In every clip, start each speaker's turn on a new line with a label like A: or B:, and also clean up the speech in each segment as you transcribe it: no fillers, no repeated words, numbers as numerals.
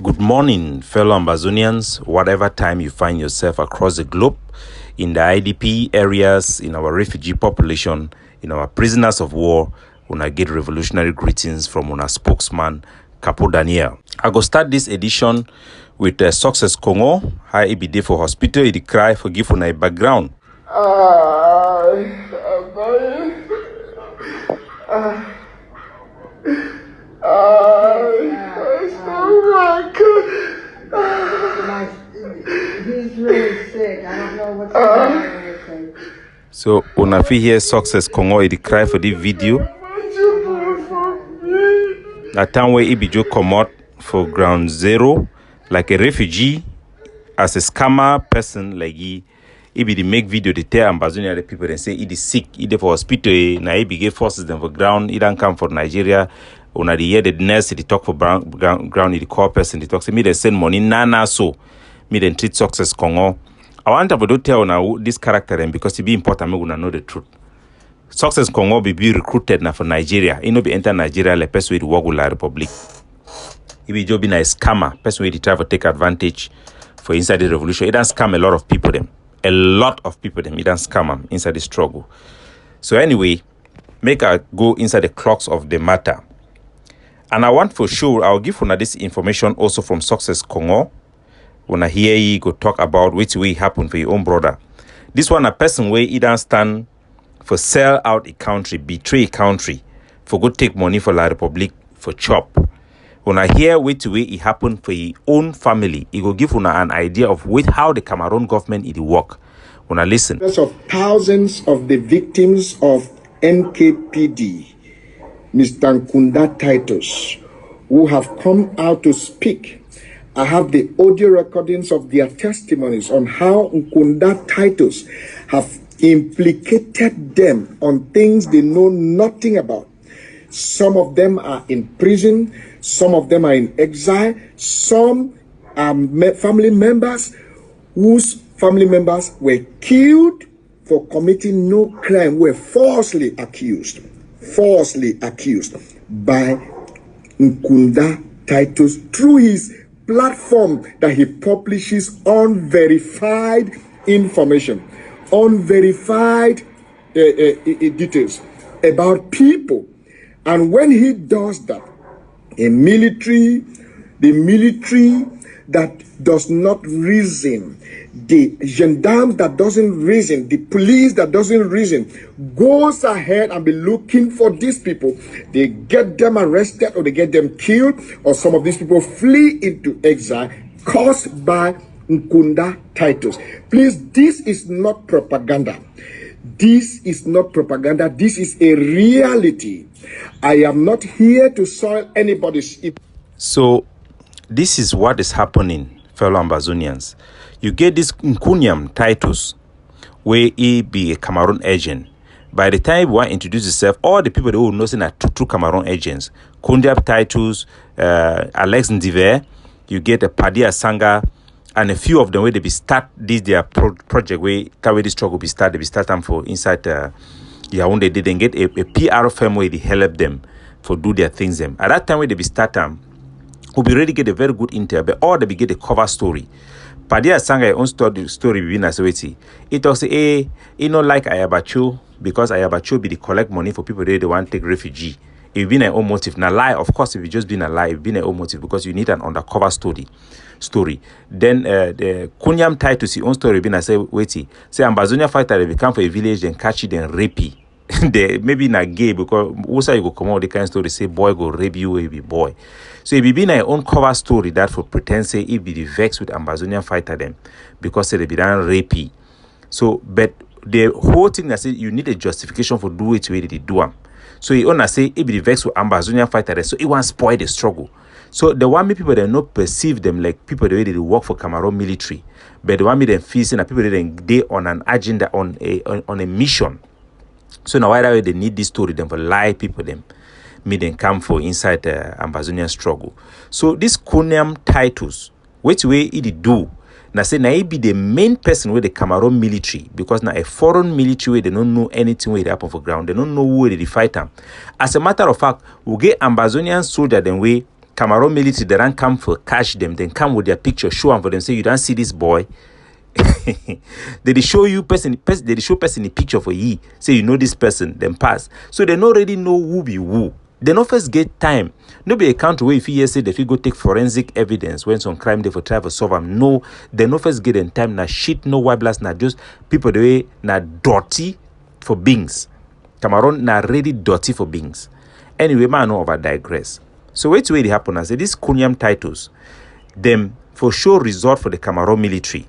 A: Good morning, fellow Ambazonians, whatever time you find yourself across the globe, in the IDP areas, in our refugee population, in our prisoners of war. Una get revolutionary greetings from una spokesman, Capo Daniel. I go start this edition with Success Congo. How it be there for hospital, it cry for give una a background.
B: He's really sick. I don't know what's going on with him.
A: So una fi hear Success Congo it cry for this video. That time where Ibijo come out for ground zero, like a refugee, as a scammer person, like he be the make video they tell Ambazonia the people and say he is sick, he dey for hospital, na he be get forces them for ground, he don't come for Nigeria. Una the hear the nurse they talk for ground, the call person they talk say me they send money nana so me then treat Success Congo. I want to tell now this character them because it be important me gonna know the truth. Success Congo be recruited now for Nigeria. He no be enter Nigeria like person with work with La Republic. He be job in a scammer, person with try to take advantage for inside the revolution. He done scam a lot of people them. A lot of people them. He done scam them inside the struggle. So anyway, make I go inside the crux of the matter. And I want for sure, I'll give you this information also from Success Congo. When I hear you go talk about which way happen for your own brother. This one a person where he don't stand for sell out a country, betray a country, for go take money for La Republic for chop. When I hear which way it happen for your own family, it will give you an idea of how the Cameroon government it work. When I listen.
C: Of thousands of the victims of NKPD, Mr. Kunda Titus, who have come out to speak. I have the audio recordings of their testimonies on how Kunda Titus have implicated them on things they know nothing about. Some of them are in prison, some of them are in exile, some are family members whose family members were killed for committing no crime, were falsely accused by Kunda Titus through his platform that he publishes unverified information, unverified details about people. And when he does that, the military that does not reason, the gendarmes that doesn't reason, the police that doesn't reason, goes ahead and be looking for these people. They get them arrested or they get them killed, or some of these people flee into exile caused by Kunda Titus. Please, this is not propaganda. This is not propaganda. This is a reality. I am not here to soil anybody's.
A: So, this is what is happening, fellow Ambazonians. You get this Nkunyam Titus, where he be a Cameroon agent. By the time he want to introduce himself, all the people that will know are true Cameroon agents. Kunda Titus, Alex Ndiver, you get a Padia Sanga, and a few of them where they be start this their project where this struggle be start. They be start them for inside Yaoundé. They then get a PR firm where they help them for do their things them. At that time where they be start them, who be ready to get a very good intel, but all they be get a cover story. Padia Sanga own story be na seweti. It talks say, no like Ayabacho because Ayabacho be the collect money for people they want to take refugee. It been an own motive. Now lie, of course, if it just been a lie, it been an own motive because you need an undercover story. Then the Kunyam Titus his own story been I say wait, say Ambazonia fighter they come for a village and catch it and rape it. They maybe not gay because also you go come out the kind of story say boy go rape you will be boy. So it be been an own cover story that for pretend say it be the vex with Ambazonian fighter them because they be done rapey. So but the whole thing I say you need a justification for do it way they do them. So he wanna say it be the vex with Ambazonian fighter so it want spoil the struggle. So the one me people that not perceive them like people the way they work for Cameroon military, but the one me them feel that people they on an agenda on a mission. So now why they need this story them for lie people them. Me then come for inside the Ambazonian struggle. So this Kunyam Titus, which way it do? Now say na he be the main person with the Cameroon military because now a foreign military they don't know anything where they happen for ground. They don't know where they fight them. As a matter of fact, we get Ambazonian soldier then way Cameroon military, they don't come for catch them, then come with their picture, show them for them, say, you don't see this boy. They show you person, they show person the picture for ye, say you know this person, then pass. So they don't already know who be who. They not first get time. No be a country where if you say if you go take forensic evidence when some crime they for try to solve them. No, they no first get in time. Na shit, no white blast, na just people the way na dirty for beings. Cameroon na really dirty for beings. Anyway, man, no over digress. So wait till it happen. I say these Kunyam titles, them for sure resort for the Cameroon military.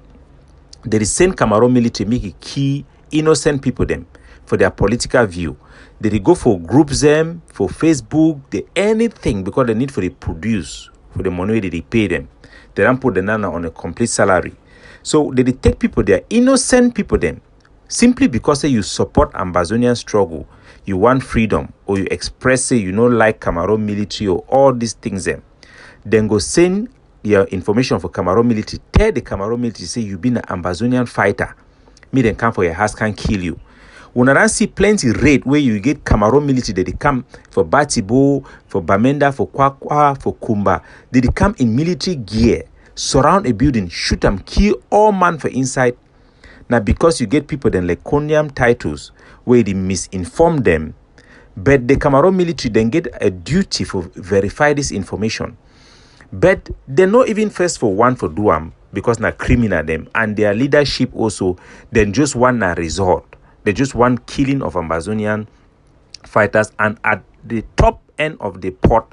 A: They send Cameroon military make a key innocent people them for their political view. They go for groups them, for Facebook, anything because they need for the produce, for the money that they pay them. They don't put the nana on a complete salary. So they take people, they are innocent people them, simply because say you support Ambazonian struggle, you want freedom, or you express say you don't like Cameroon military or all these things them. Then go send your information for Cameroon military. Tell the Cameroon military say you been an Ambazonian fighter. Me then come for your house can kill you. When I see plenty raid where you get Cameroon military, they come for Batibo, for Bamenda, for Kwakwa, for Kumba. They come in military gear, surround a building, shoot them, kill all man for inside. Now because you get people then like Kunyam titles where they misinform them, but the Cameroon military then get a duty for verify this information. But they not even first for one for Duam because na criminal them and their leadership also then just one na resort. They just want killing of Ambazonian fighters, and at the top end of the pot,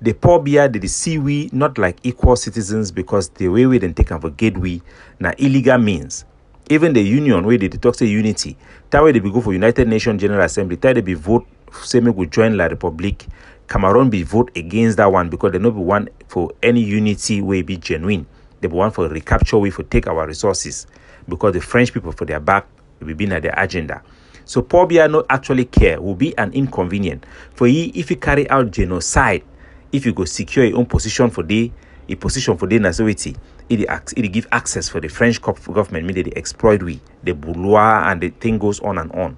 A: the poor beer they see we not like equal citizens because the way we then take them for gateway na illegal means. Even the union where they talk say unity, that way they be go for United Nations General Assembly, that they be vote say me we join La Republique. Cameroon be vote against that one because they no be one for any unity way be genuine. They be one for recapture way for take our resources because the French people for their back will be at their agenda. So poor Bia not actually care will be an inconvenience for ye if you carry out genocide. If you go secure your own position for a position for the nationality, it give access for the French government. Mean they exploit we the bourgeois and the thing goes on and on.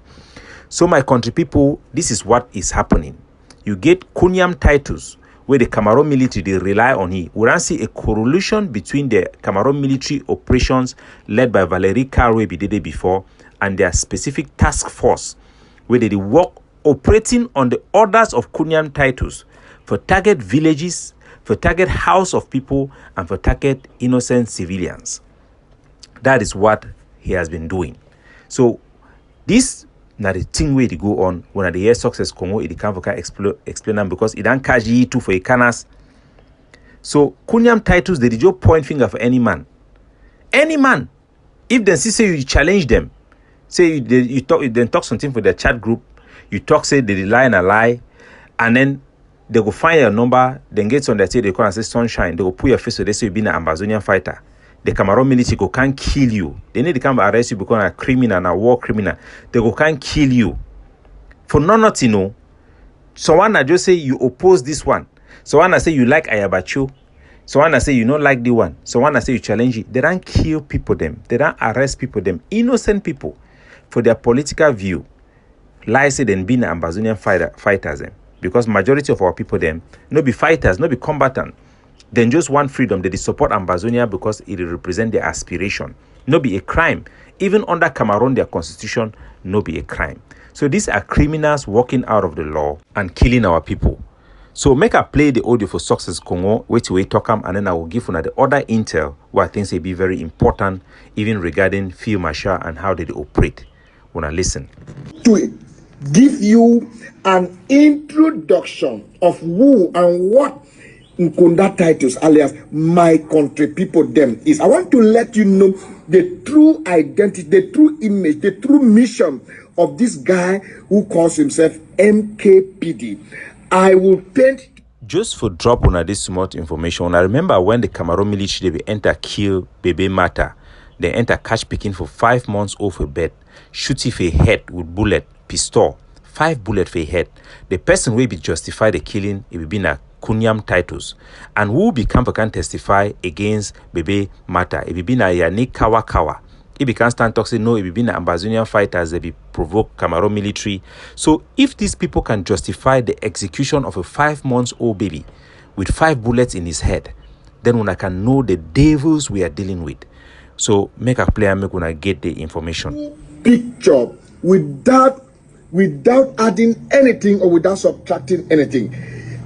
A: So my country people, this is what is happening. You get Kunyam titles where the Cameroon military they rely on it. We don't see a correlation between the Cameroon military operations led by Valerie Carwe did it before and their specific task force where they work operating on the orders of Kunyam titles for target villages, for target house of people, and for target innocent civilians. That is what he has been doing. So this now the thing where they go on when the year success Congo it can explain them because it don't catch you too for a canas. So Kunyam titles they just point finger for any man. Any man. If they say you challenge them, say you talk something for their chat group, you talk say they lie and a lie, and then they go find your number, then get on their say they call and say sunshine, they go put your face so they say you been an Ambazonian fighter. The Cameroon military go can't kill you. They need to come arrest you because you're a criminal, a war criminal. They go can't kill you. For nothing, you know. Someone that just say you oppose this one. Someone that say you like Ayabacho. Someone that say you don't like the one. Someone that say you challenge it. They don't kill people them. They don't arrest people them. Innocent people for their political view. Lie say then being Ambazonian fighters them. Because majority of our people them no be fighters, no be combatant. Then just want freedom. They support Ambazonia because it represent their aspiration. No be a crime. Even under Cameroon, their constitution, no be a crime. So these are criminals walking out of the law and killing our people. So make I play the audio for Success Congo, wait till we talk and then I will give you the other intel what I think will be very important, even regarding field marshal and how they operate. When I listen.
C: To give you an introduction of who and what Kunda titles alias my country people them is. I want to let you know the true identity, the true image, the true mission of this guy who calls himself MKPD. I will paint
A: just for drop on this smart information. I remember when the Cameroon military they enter kill Bebe Mata, they enter catch picking for 5 months off a bed, shoot if a head with bullet, pistol, 5 bullets for a head. The person will be justify the killing, it will be na Kunyam titles, and who become can testify against Bebe Mata. It will be na Yannick Kawakawa. If he can stand talk say no, it will be na Ambazonian fighters they be provoke Cameroon military. So if these people can justify the execution of a 5 months old baby, with 5 bullets in his head, then una can know the devils we are dealing with. So make a player, make una get the information.
C: Picture without adding anything or without subtracting anything.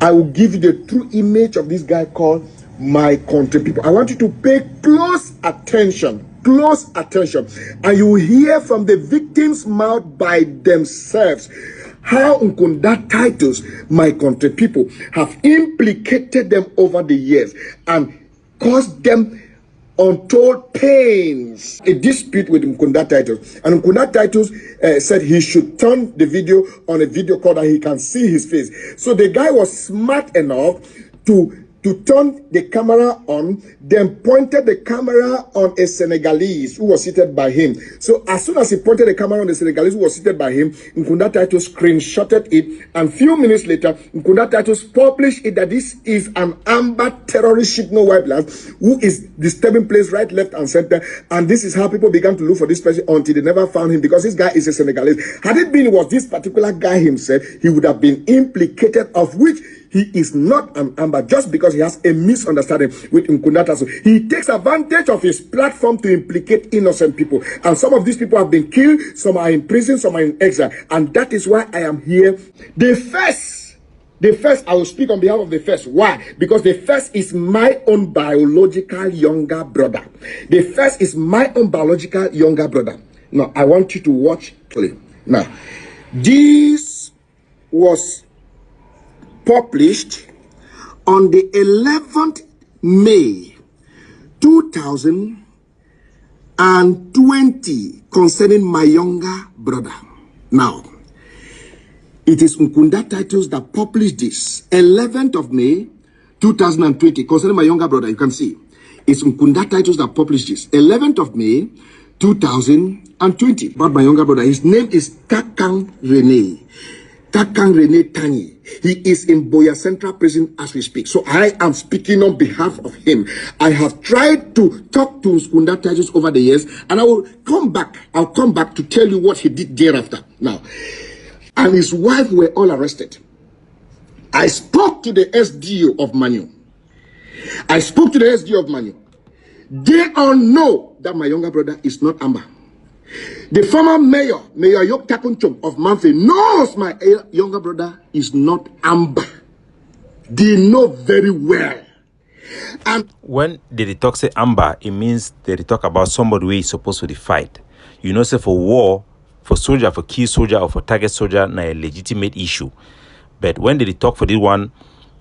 C: I will give you the true image of this guy called My Country People. I want you to pay close attention, and you will hear from the victim's mouth by themselves how Kunda Titus, My Country People, have implicated them over the years and caused them untold pains. A dispute with Kunda Titus, and Kunda Titus said he should turn the video on a video call that he can see his face. So the guy was smart enough to turn the camera on, then pointed the camera on a Senegalese who was seated by him. So as soon as he pointed the camera on the Senegalese who was seated by him, Kunda Titus screenshotted it, and few minutes later, Kunda Titus published it that this is an Amba terrorist ship, no white land, who is disturbing place right, left, and center. And this is how people began to look for this person until they never found him, because this guy is a Senegalese. Had it been it was this particular guy himself, he would have been implicated, of which he is not an Amba, just because he has a misunderstanding with Kunda Titus. He takes advantage of his platform to implicate innocent people. And some of these people have been killed, some are in prison, some are in exile. And that is why I am here. The first, I will speak on behalf of the first. Why? Because the first is my own biological younger brother. The first is my own biological younger brother. Now, I want you to watch clearly. Now, this was published on the 11th May 2020 concerning my younger brother. Now, it is Kunda Titus that published this 11th of May 2020 concerning my younger brother. You can see it's Kunda Titus that published this 11th of May 2020 about my younger brother. His name is Kakang Rene Tani. He is in Boya Central Prison as we speak. So I am speaking on behalf of him. I have tried to talk to Kunda Titus over the years, and I will come back. I'll come back to tell you what he did thereafter. Now, and his wife were all arrested. I spoke to the SDO of Manu. They all know that my younger brother is not Amba. The former mayor Yok Takunchum of Manfi, knows my younger brother is not Amba. They know very well. And
A: when they talk say Amba, it means they talk about somebody who is supposed to fight. You know, say for war, for soldier, for key soldier, or for target soldier, na a legitimate issue. But when they talk for this one,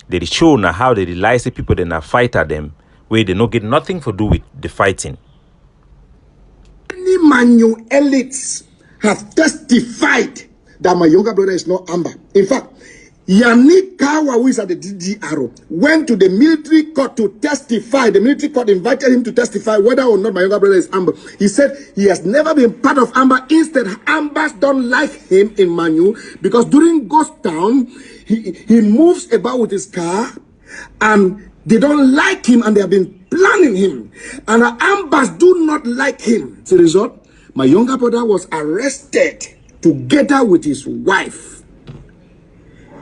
A: they show now how they lie say people they na fight at them, where they no get nothing to do with the fighting.
C: Many Manu elites have testified that my younger brother is not Amba. In fact, Yannick Kawa, who is at the DDR, went to the military court to testify. The military court invited him to testify whether or not my younger brother is Amba. He said he has never been part of Amba. Instead, Ambas don't like him in Manu because during Ghost Town, he moves about with his car and they don't like him and they have been planning him. And the Ambas do not like him. As a result, my younger brother was arrested together with his wife.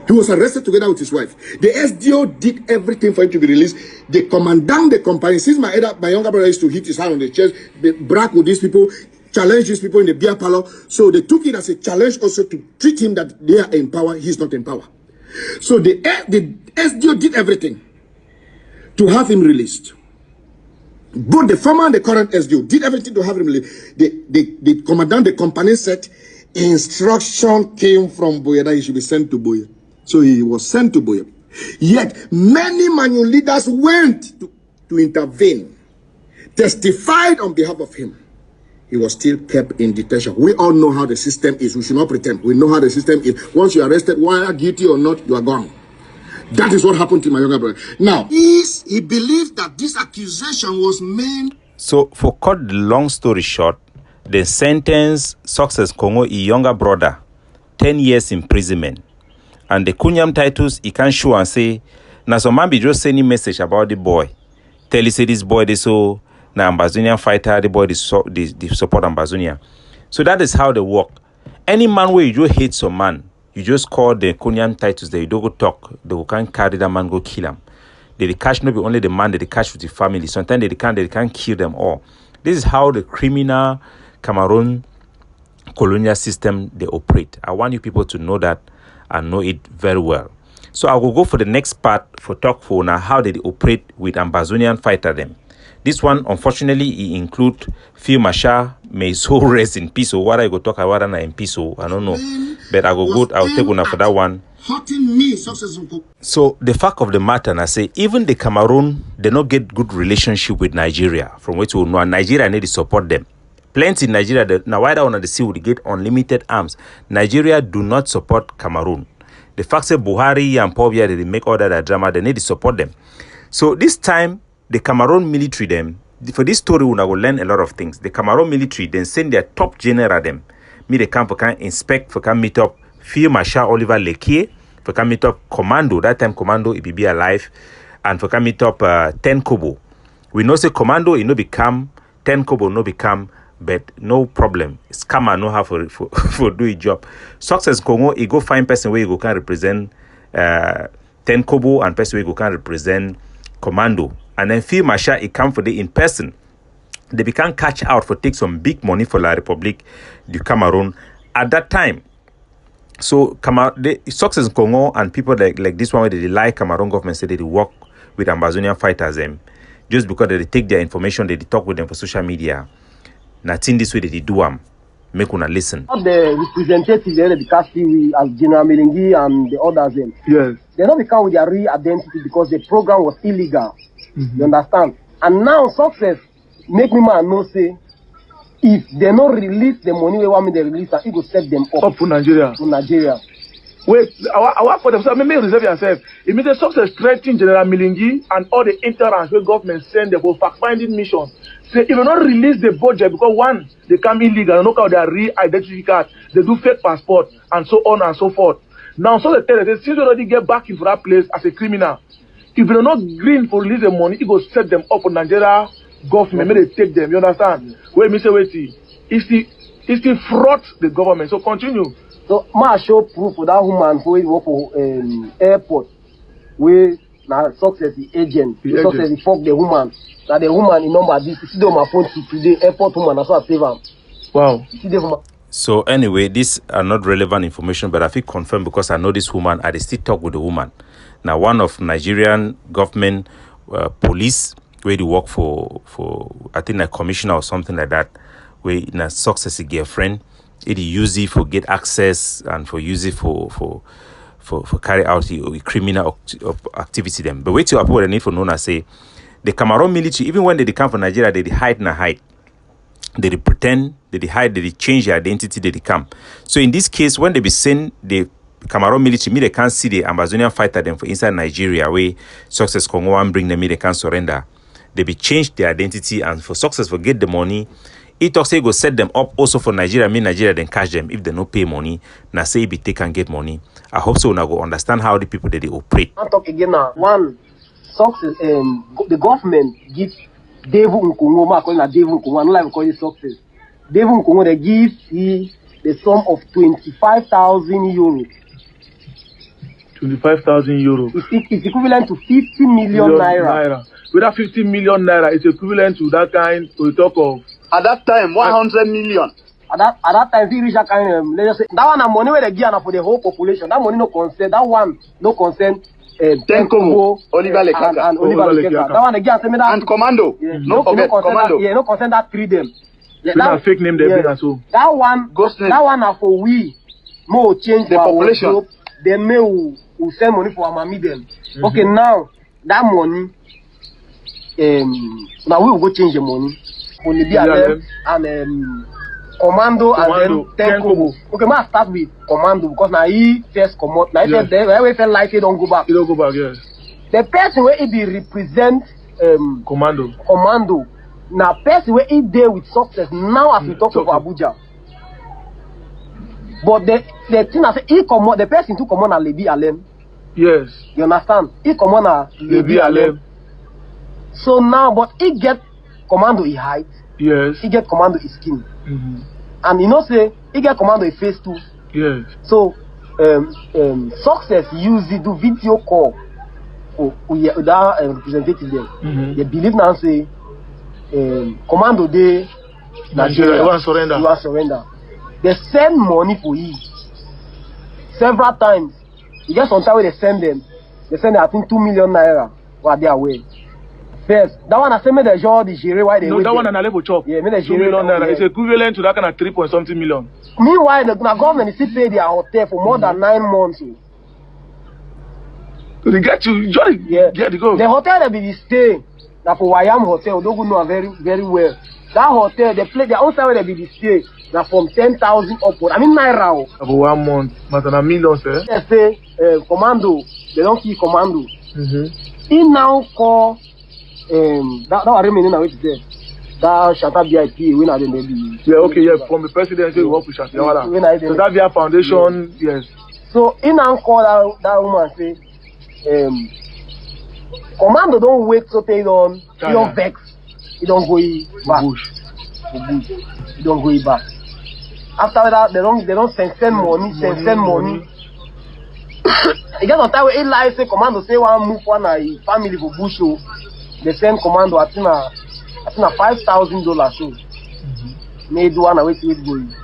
C: He was arrested together with his wife. The SDO did everything for him to be released. They command down the company. Since my younger brother used to hit his hand on the chest, they brag with these people, challenge these people in the beer parlor. So they took it as a challenge also to treat him that they are in power. He's not in power. So the SDO did everything to have him released. Both the former and the current SDO did everything to have him released. The commandant, the company said, instruction came from Boya that he should be sent to Boya. So he was sent to Boya. Yet many Manu leaders went to intervene, testified on behalf of him. He was still kept in detention. We all know how the system is. We should not pretend. We know how the system is. Once you are arrested, whether guilty or not, you are gone. That is what happened to my younger brother. Now, he believes that this accusation was made.
A: So, for cut the long story short, the sentence Success Congo, his younger brother, 10 years imprisonment. And the Kunyam Titus, he can show and say, now some man be just sending message about the boy. Tell you say this boy, they so, now Ambazonian fighter, the boy, they support Ambazonia. So that is how they work. Any man where you just hate some man, you just call the Kunyam Titus, they don't go talk, they can't carry that man, go kill him. They catch not only the man, they catch with the family. Sometimes they can't kill them all. This is how the criminal Cameroon colonial system they operate. I want you people to know that and know it very well. So I will go for the next part for talk for now how they operate with Ambazonian fighter them. This one, unfortunately, it include Field Marshal, may so rest in peace. So what I go talk about in peace, I don't know. But I'll take one for that one. So the fact of the matter, and I say, even the Cameroon, they don't get good relationship with Nigeria. From which we know Nigeria need to support them. Plenty in Nigeria, now why on the sea would get unlimited arms. Nigeria do not support Cameroon. The fact that Buhari and Povia, they make all that drama, they need to support them. So this time, the Cameroon military them, for this story, we will learn a lot of things. The Cameroon military then send their top general them. Me they come for can inspect, for can meet up Field Marshal Oliver Lekeake, for can meet up Commando. That time Commando it be alive, and for can meet up 10 kobo. We know say Commando it no become 10 kobo no become, but no problem. Scammer know how for do a job. Success Congo he go find person where you go can represent 10 kobo and person where you go can represent Commando. And then Field Marshal it come for the in person. They become catch out for take some big money for La Republique du Cameroon at that time. So the Success Congo and people like this one where they lie Cameroon government say they work with Ambazonian fighters them just because they take their information, they talk with them for social media. Nothing this way they do make una listen.
D: The representatives they become as General Melingi and the others them.
E: Yes.
D: They don't become with their real identity because the program was illegal. You understand? And now Success make me man know say if they not release the money they want me to release, it will set them up
E: for Nigeria.
D: To Nigeria.
E: Wait, I work for them. So maybe reserve yourself. It means the Success threatening General Milingi and all the interns where government send them for fact-finding mission. Say if you not release the budget because one, they come illegal, knock out their real identity card, they do fake passport and so on and so forth. Now so they tell us, since you already get back into that place as a criminal, if you're not green for release the money, it will set them up for Nigeria government. Maybe they take them. You understand? Wait, Mr. Waiti, it's the fraud the government. So continue.
D: So ma show proof for that woman who work for airport where now Success the agent. The Success the fuck the woman. Now the woman in number this see them on my phone today airport woman that's what I save them.
E: Wow.
D: See the woman.
A: So anyway, these are not relevant information, but I feel confirmed because I know this woman. I still talk with the woman. Now, one of Nigerian government police where they work for I think a commissioner or something like that, where in a Success girlfriend, it use it for get access and for use it for carry out the criminal activity them. But wait till I put the need for known as say the Cameroon military, even when they come from Nigeria, they hide and hide. They pretend, they hide, they change their identity, they come. So in this case, when they be sent the Cameroon military, they can't see the Ambazonian fighter them for inside Nigeria, where Success Congo and bring them, they can't surrender. They be change their identity and for Success for get the money. It also go set them up also for Nigeria, Nigeria then catch them if they no pay money. Now say if they can get money. I hope so now go understand how the people that they operate.
D: I'll talk again now. One Success the government gives Devil Nkungo, I call it Devil Nkungo, I don't like calling it Success. Devil Nkungo they give the sum of 25,000 euros.
E: 25,000 euros.
D: It's equivalent to 50 million naira.
E: With that 50 million naira, it's equivalent to that kind we talk of.
F: At that time, 100 million.
D: At that time, we reach that kind of let's say that one a money where they give for the whole population. That money no concern. That one no concern.
F: Kobo, Oliver Lekeake
D: and Oliver Lekeake. That one they give that
F: and Commando.
D: Yeah.
F: No forget Commando.
D: No concern that three them.
E: Yeah, that fake name they bring so.
D: That one. That one are for we. More change
F: the population.
D: Group, they may who send money for our mommy them. Okay, now that money. Now we will go change the money. Only be and Commando and then 10 kobo. Okay, I start with Commando because now he first come out. Now he said where felt like he don't go back.
E: He don't go back, yes.
D: The person where he be represent Commando. Now person where he there with Success now as we talk about Abuja. But the thing I say he come out, the person to come on and Lebi Alem.
E: Yes.
D: You understand? He come on and Lebi Alem. So now, but he get Commando he height.
E: Yes.
D: He get Commando his skin. And you know say he get Commando he face too.
E: Yes.
D: So Success use it do video call for that representative there. They believe now say Commando dey Nigeria.
E: You want surrender?
D: You want surrender. They send money for you several times. You get some time where they send them. They send them, I think 2 million naira while they are away. First, that one I say me the job the jury why they.
E: No, that one an level chop.
D: Yeah, me the
E: 2 million naira. It's equivalent to that kind of 3-point-something million.
D: Meanwhile, the government still pay their hotel for more than 9 months.
E: So they get you, just get to go.
D: The hotel they be stay. That for Wayam Hotel, don't know very, very well. That hotel, they play their own side where they be stay. Now from 10,000 upward. I mean naira.
E: For 1 month, but on a million, sir.
D: They say Commando. They don't kill Commando. He now call that remaining now which is there. That Shata BIP when I didn't be.
E: Yeah, okay, yeah. From the presidency, we work with Shata. So that via foundation, yes.
D: So he now call that woman say, Commando don't wait so they don't vex. He don't go back. He don't go back. After that, they don't send money. He get on time where he lie say Commando say one move one family for bush. They send Commando at $5,000 so. May do one away to it going.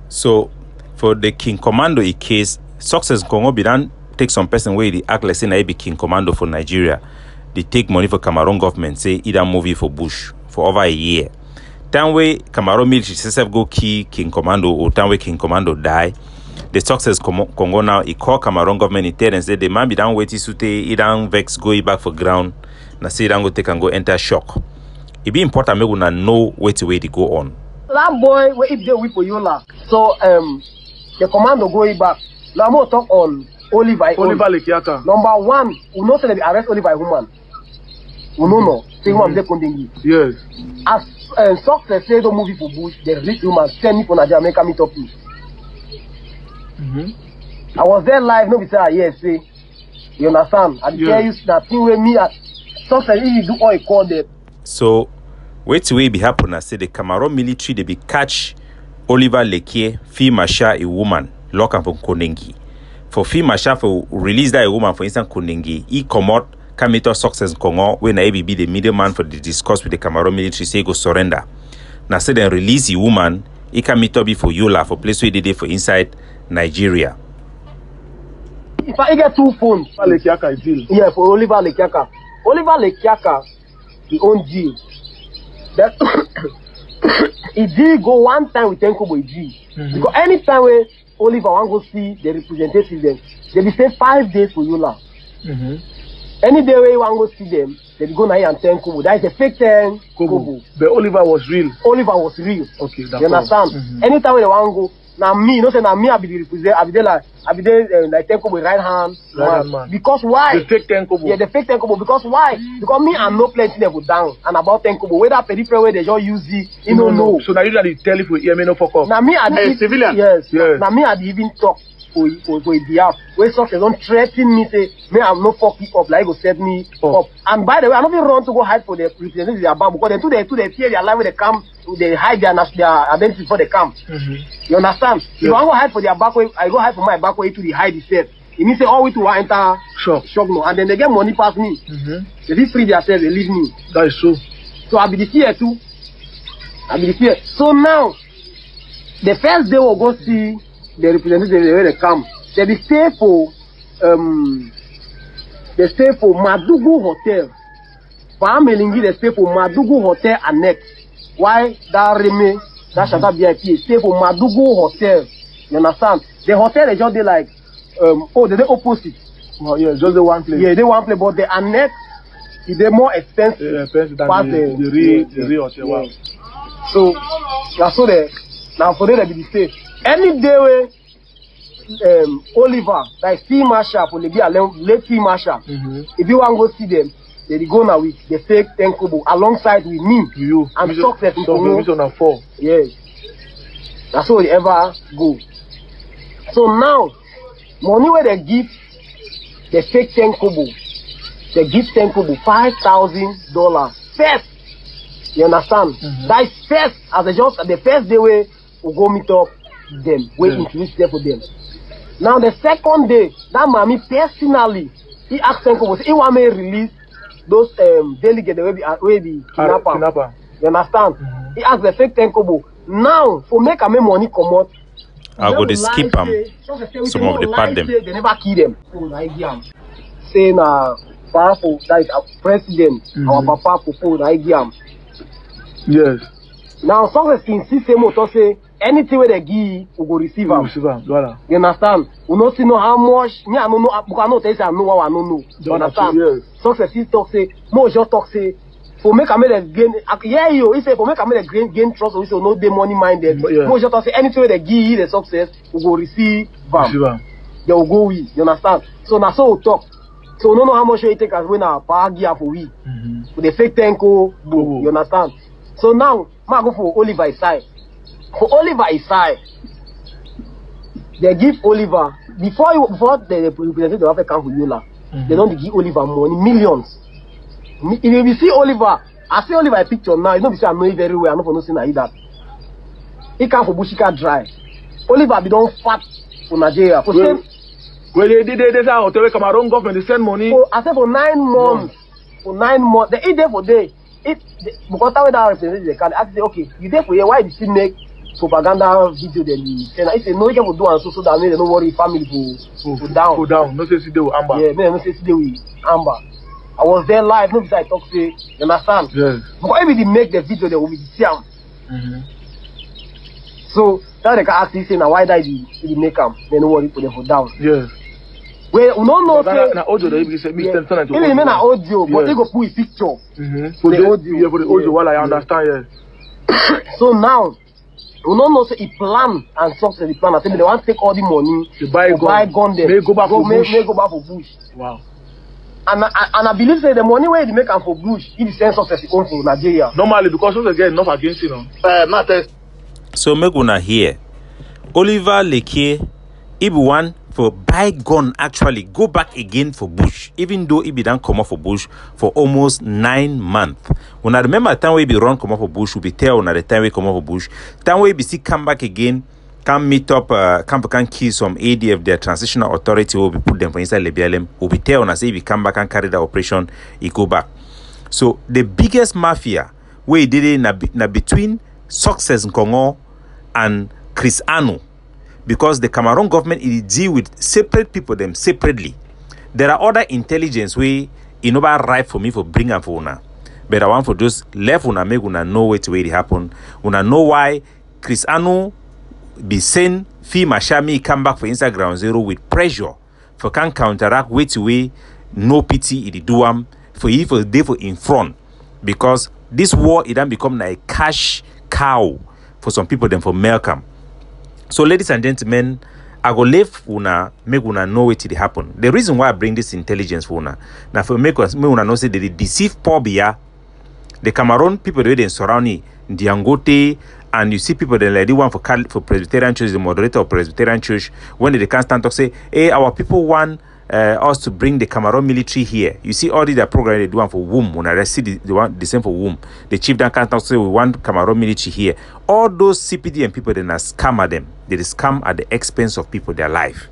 A: So for the King Commando case, Success Congo be done take some person where they act like say na be King Commando for Nigeria. They take money for Cameroon government, say either movie for bush for over a year. Time way Cameroon military self go key King Commando or time way King Commando die. The Success Congo now he call Cameroon government in and say the man be down waiting to he down vex go back for ground. Na say down go take and go enter shock. It be important make una know where to go on.
D: That boy where if they whip for you lah. So the Commando go back. Now I'm gonna talk on Oliver
E: Lekeake.
D: Number one, we know say they arrest Oliver woman. We know say woman dey condemn.
E: Yes.
D: As Success say don't move it for bush, they release woman send me for Nigeria make me talk you. I was there live, no be say yes say. You understand? I tell you that thing with me Success if you do all he call them.
A: So wait till we be happen and say the Cameroon military they be catch Oliver Lekeake, Fee Masha a woman, lock up from Konengi. For Fee Masha for release that a woman for instance Konengi, he come out Kamito Success Congo when I be the middleman for the discuss with the Cameroon military say go surrender. Now say then release the woman, he can meet up for Yola for place where they did for inside Nigeria.
D: If I get 2 phones,
E: Lekeake deal.
D: Yeah, for Oliver Lekeake. Oliver Lekeake, he own deal. That he did go one time with Kobo because anytime where Oliver want go see the representative them, they be stay 5 days for Yola. Any day where you want go see them, they be go now and Kobo. That is a fake Kobo.
E: But Oliver was real.
D: Oliver was real.
E: Okay, that's
D: you understand? Anytime where they want go, now me, you know say now me I be the representative, I be there like Kobo right hand man. Because why?
E: The fake Kobo.
D: Yeah, the fake Kobo. Because why? Because me I know plenty level down and about Kobo. Whether peripheral where they just use it, you don't know.
E: So now you usually tell if you hear me no fuck up.
D: Now me I
F: civilian.
D: Yes. Now me I even talk for a behalf. Where Success don't threaten me say me I'm no fuck it up like go set me up. And by the way, I don't even run to go hide for the representatives they are back because they fear their life when they come. They hide their identity before they come. You understand? If I go hide for their back way, I go hide for my back way to the hide itself. It means say all we to enter shock no, and then they get money past me. They just free themselves, they leave me.
E: That is true.
D: So I'll be the fear too. I'll be the fear. So now, the first day we'll go see the representatives where they come. They be stay for Madugu Hotel. For Amelingi, they stay for Madugu Hotel Annex. Why that Reme, that Shata BIP stay for Madugu Hotel? You understand? The hotel is just they like they're opposite.
E: Oh yeah, just the one place.
D: Yeah, they one place, but the annex is more expensive.
E: Yeah, expensive than the real hotel. Wow.
D: So that's so they now for them to be safe. Any day where Oliver, like Fee Masha for the late Fee Masha, if you want to go see them, they go now with the fake Kobo alongside with me.
E: You
D: and Success in Congo.
E: Yes.
D: That's how they ever go. So now, money where they give the fake Kobo, they give Kobo $5,000 first. You understand? That is first, as the first day where we go meet up them, we introduce them for them. Now the second day, that mommy personally he asked Tenkobo, he want me release those delegates will be kidnapper. You understand? He asked the fake Tenkobo. Now, for make a money come out,
A: I go to skip some of the part them.
D: They never kill them. So I give saying powerful that is our president, our papa for I give.
E: Yes.
D: Now success in system to say anything where they give we go receive them.
E: Voilà.
D: You understand? We not see know how much me I don't know because I know tell say I know what I don't know. You understand?
E: Yes.
D: Success is talk say more just talk say for make a make gain yeah you he say for make a make gain trust we say no dey money minded. More just talk say anything where they give the success we go receive them. They will go with, you understand? So now so we talk. So we don't know how much it take as when our power give for we. For the fake Tenko, you understand? So now I go for Oliver side. For Oliver side, they give Oliver before they present the African for Yola, they don't give Oliver money, millions. If you see Oliver, I see Oliver picture now, you know because I know it very well, I know for no saying that. He come for Bushika dry. Oliver be don't fat for Nigeria. For same
E: when they did this out, the Cameroon government they send money.
D: I said for 9 months. For 9 months. They eat there for day. Because that way that represents the card. I say, okay, you there for here, why did you make propaganda video then you send? I say no, you can do and so that means they don't worry family for down.
E: Go down. No say see they with Amber.
D: Yeah, no say see they with Amber. I was there live, no because I talk say, you understand?
E: Yes.
D: Because if they make the video, they will be the same. So that they can ask this saying why that they make them, they don't worry put them for down.
E: Yes.
D: Well, no say
E: na audio they be say me send to
D: even mean audio, but they go put a picture.
E: For the audio, yeah, for the audio, while I understand, yes.
D: So now, we don't know say he plan and success the plan. I say they want to take all the money
E: to buy gun them. May go back for bush.
D: May go back for bush.
E: Wow.
D: And I believe say the money where they make am for bush, if the send success it come from Nigeria.
E: Normally because success get enough against you know.
F: Matters.
A: So make una hear. Oliver Lekeake, if one for buy gun actually go back again for bush, even though he be done come off for bush for almost 9 months. When I remember time we be run come off for bush, we be tell on the time we come off for bush. Time we be see come back again, can meet up, can kill some ADF, their transitional authority, will be put them for inside Lebialem, will be tell on us if we come back and carry the operation, he go back. So the biggest mafia where he did it na between Success in Congo and Chris Anu. Because the Cameroon government it deal with separate people them separately. There are other intelligence way it never right for me for bring and for una. But I want for just left una make una know what way it happen. Una know why Chris Anu be sent Fee Mashami come back for Instagram zero with pressure for can counteract way no pity it do for you for day for in front. Because this war it then become like a cash cow for some people them for Malcolm. So, ladies and gentlemen, I go leave una make una know what it happen. The reason why I bring this intelligence for una, now for make una know say they deceive Pobia, the Cameroon people they surround Diangote, and you see people that like the one for Presbyterian Church, the moderator of Presbyterian Church, when they can't stand talk say, hey, our people want us to bring the Cameroon military here. You see all the program they do one for womb. When I see the same for womb, the chief dan can't talk say we want Cameroon military here. All those CPD and people then scam at them. They scam at the expense of people their life.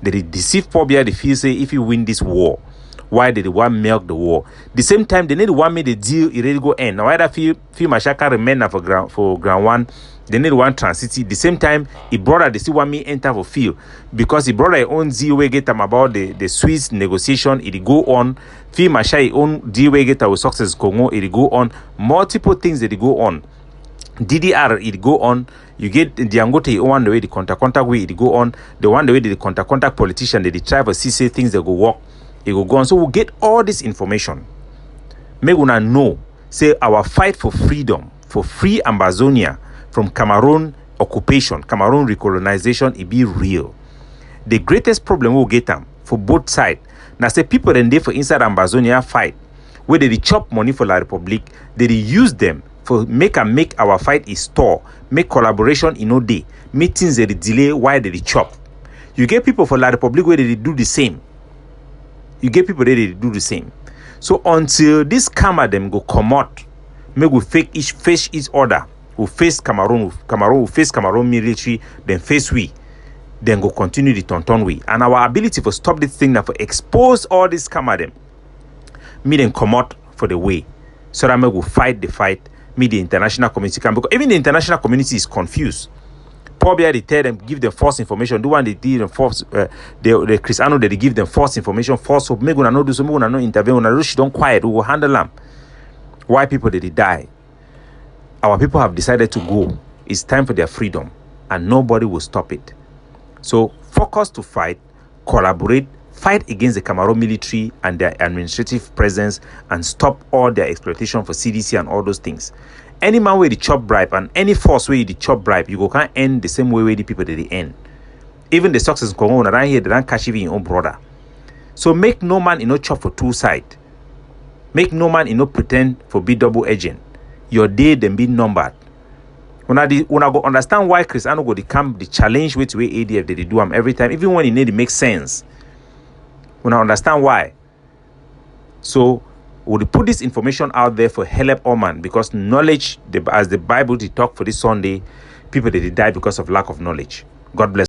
A: They deceive Pobia. They feel say if you win this war, why did they want milk the war? The same time they need to want me the deal it ready go end. Now either feel Mashaka remain for ground one. They need one transit. The same time, he brother they still want me enter for field because he brother own deal we get them about the Swiss negotiation. It go on. Feel Mashai own deal we get with Success Congo. It go on. Multiple things that go on. DDR it go on. You get the Angote one the way the contact way it go on. The one the way the contact politician they try to see say things that go work. It go on. So we'll get all this information. Make una know say our fight for freedom, for free Ambazonia from Cameroon occupation, Cameroon recolonization, it be real. The greatest problem we'll get them for both sides. Now say people then there for inside Ambazonia fight, where they chop money for La Republic, they use them for make our fight is store, make collaboration in no day, meetings they delay while they chop. You get people for La Republic where they do the same. You get people there they do the same. So until this camera them go come out, make we face each other. We face Cameroon will face Cameroon military, then face we. then go continue the tonton way. And our ability for stop this thing, for expose all this scammer them, me then come out for the way. So that I will fight the fight, me the international community can, because even the international community is confused. Probably they tell them, give them false information. The one they did them false, the Christiano they give them false information, false hope. Make una no do so, make una no intervene. Una she don't quiet. We will handle them. Why people did they die? Our people have decided to go. It's time for their freedom, and nobody will stop it. So focus to fight, collaborate, fight against the Cameroon military and their administrative presence, and stop all their exploitation for CDC and all those things. Any man where the chop bribe and any force where the chop bribe, you go can't end the same way where the people that they end. Even the success in Congo, around here, they don't catch even your own brother. So make no man chop for two sides. Make no man pretend for be double agent. Your day then be numbered. When I go understand why Cristiano go become the challenge with way ADF they do them every time, even when it need to make sense. When I understand why. So we'll put this information out there for help all man, because knowledge, as the Bible they talk for this Sunday, people they die because of lack of knowledge. God bless.